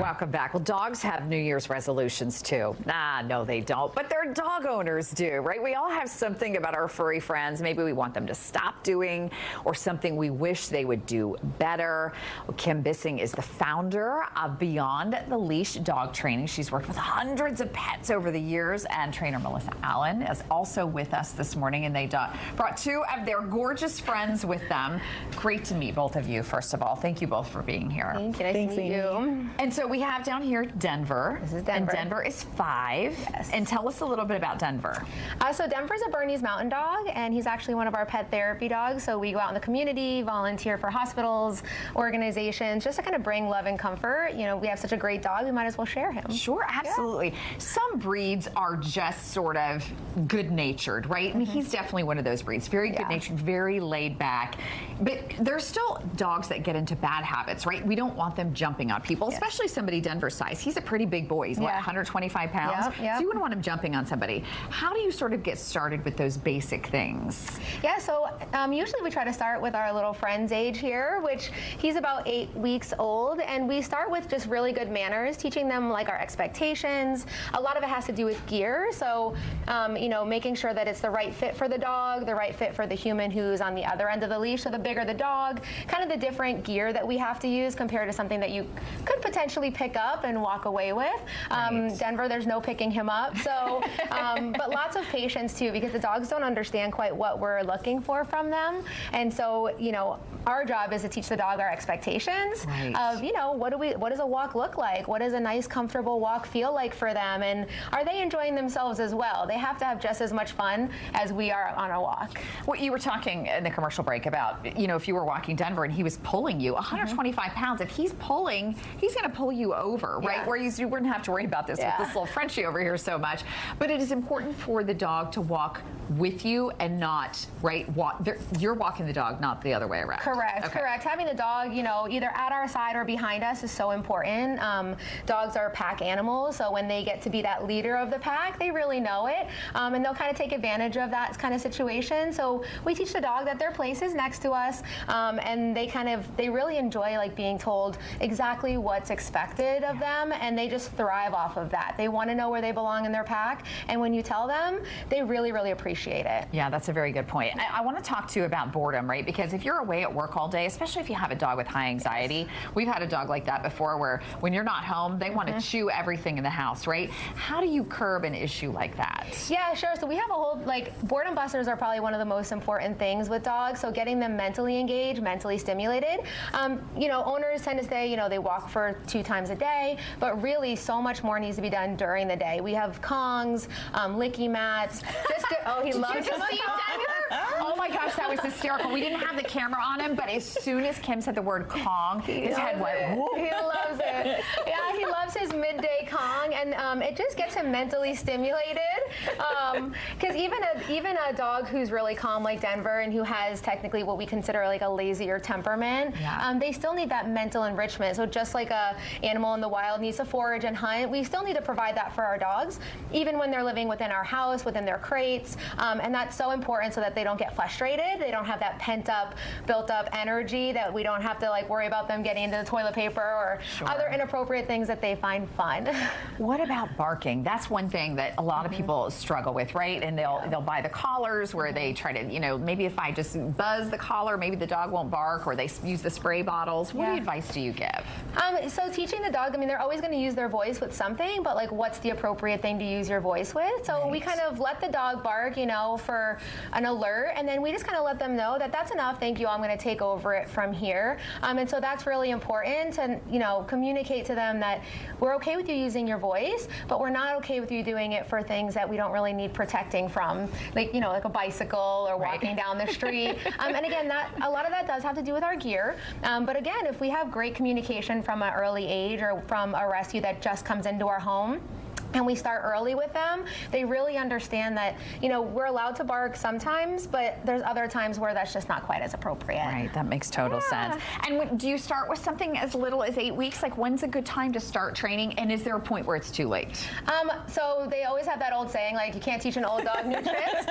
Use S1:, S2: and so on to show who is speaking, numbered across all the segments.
S1: Welcome back. Well, dogs have New Year's resolutions too. No, they don't, but their dog owners do, right? We all have something about our furry friends maybe we want them to stop doing, or something we wish they would do better. Well, Kim Bissing is the founder of Beyond the Leash Dog Training. She's worked with hundreds of pets over the years, and trainer Melissa Allen is also with us this morning, and they brought two of their gorgeous friends with them. Great to meet both of you, first of all. Thank you both for being here.
S2: Thank you. Nice to meet you.
S1: And so we have down here Denver.
S2: This is Denver.
S1: And Denver is 5.
S2: Yes.
S1: And tell us a little bit about Denver.
S2: So Denver's a Bernese Mountain Dog, and he's actually one of our pet therapy dogs. So we go out in the community, volunteer for hospitals, organizations, just to kind of bring love and comfort. You know, we have such a great dog, we might as well share him.
S1: Sure, absolutely. Yeah. Some breeds are just sort of good-natured, right? I mean, he's definitely one of those breeds. Very good-natured, very laid back. But there's still dogs that get into bad habits, right? We don't want them jumping on people, especially somebody Denver's size. He's a pretty big boy. He's, what, 125 pounds?
S2: Yep.
S1: So you wouldn't want him jumping on somebody. How do you sort of get started with those basic things?
S2: Yeah, so usually we try to start with our little friend's age here, which he's about 8 weeks old, and we start with just really good manners, teaching them like our expectations. A lot of it has to do with gear, so you know, making sure that it's the right fit for the dog, the right fit for the human who's on the other end of the leash. So the bigger the dog, kind of the different gear that we have to use compared to something that you could potentially pick up and walk away with. Denver, there's no picking him up, so but lots of patience too, because the dogs don't understand quite what we're looking for from them. And so, you know, our job is to teach the dog our expectations of, you know, what does a walk look like? What does a nice, comfortable walk feel like for them? And are they enjoying themselves as well? They have to have just as much fun as we are on a walk.
S1: Well, you were talking in the commercial break about, you know, if you were walking Denver and he was pulling you, 125 pounds, if he's pulling, he's going to pull you over, right? Whereas you wouldn't have to worry about this with this little Frenchie over here so much. But it is important for the dog to walk with you and not, you're walking the dog, not the other way around.
S2: Correct, correct. Having the dog, you know, either at our side or behind us is so important. Dogs are pack animals, so when they get to be that leader of the pack, they really know it, and they'll kind of take advantage of that kind of situation. So we teach the dog that their place is next to us, and they really enjoy like being told exactly what's expected of them, and they just thrive off of that. They want to know where they belong in their pack, and when you tell them, they really, really appreciate it.
S1: Yeah, that's a very good point. I want to talk to you about boredom, right? Because if you're away at work all day, especially if you have a dog with high anxiety, we've had a dog like that before where when you're not home, they want to chew everything in the house, right? How do you curb an issue like that?
S2: Yeah, sure. So we have a whole, boredom busters are probably one of the most important things with dogs. So getting them mentally engaged, mentally stimulated. You know, owners tend to say, you know, they walk for 2 times a day, but really so much more needs to be done during the day. We have Kongs, licky mats. He loves them.
S1: Oh my gosh, that was hysterical. We didn't have the camera on him, but as soon as Kim said the word Kong, his head went, whoop.
S2: He loves it. Yeah, he loves his midday Kong, and it just gets him mentally stimulated. Because even a dog who's really calm like Denver and who has technically what we consider like a lazier temperament, they still need that mental enrichment. So just like a animal in the wild needs to forage and hunt, we still need to provide that for our dogs, even when they're living within our house, within their crates. And that's so important so that they don't get frustrated. They don't have that pent-up, built-up energy that we don't have to like worry about them getting into the toilet paper or other inappropriate things that they find fun.
S1: What about barking? That's one thing that a lot of people struggle with, right? And they'll buy the collars where they try to, you know, maybe if I just buzz the collar, maybe the dog won't bark, or they use the spray bottles. What advice do you give?
S2: So teaching the dog, I mean, they're always going to use their voice with something, but like what's the appropriate thing to use your voice with? So we kind of let the dog bark, you know, for an alert, and then we just kind of let them know that that's enough, thank you, I'm going to take over it from here. And so that's really important to, you know, communicate to them that we're okay with you using your voice, but we're not okay with you doing it for things that we don't really need protecting from, like, you know, like a bicycle or walking down the street. And again, a lot of that does have to do with our gear. But again, if we have great communication from an early age or from a rescue that just comes into our home, and we start early with them, they really understand that, we're allowed to bark sometimes, but there's other times where that's just not quite as appropriate.
S1: Right, that makes total sense. And do you start with something as little as 8 weeks? Like, when's a good time to start training, and is there a point where it's too late?
S2: So they always have that old saying, like, you can't teach an old dog new tricks,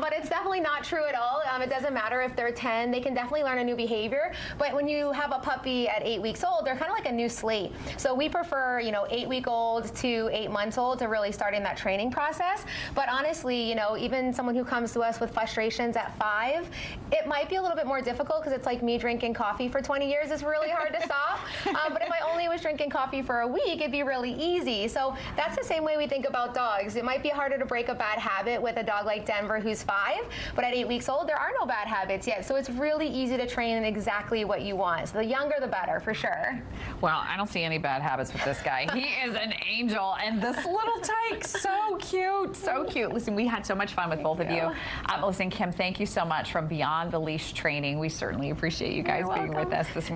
S2: but it's definitely not true at all. It doesn't matter if they're 10, they can definitely learn a new behavior, but when you have a puppy at 8 weeks old, they're kind of like a new slate. So we prefer, 8-week-old to 8 months old to really starting that training process. But honestly, even someone who comes to us with frustrations at 5, it might be a little bit more difficult because it's like me drinking coffee for 20 years. It's really hard to stop. But if I only was drinking coffee for a week, it'd be really easy. So that's the same way we think about dogs. It might be harder to break a bad habit with a dog like Denver who's 5, but at 8 weeks old, there are no bad habits yet. So it's really easy to train in exactly what you want. So the younger, the better, for sure.
S1: Well, I don't see any bad habits with this guy. He is an angel, and this little tyke, so cute, so cute. Listen, we had so much fun with both of you. Listen, Kim, thank you so much from Beyond the Leash Training. We certainly appreciate you guys being with us this morning.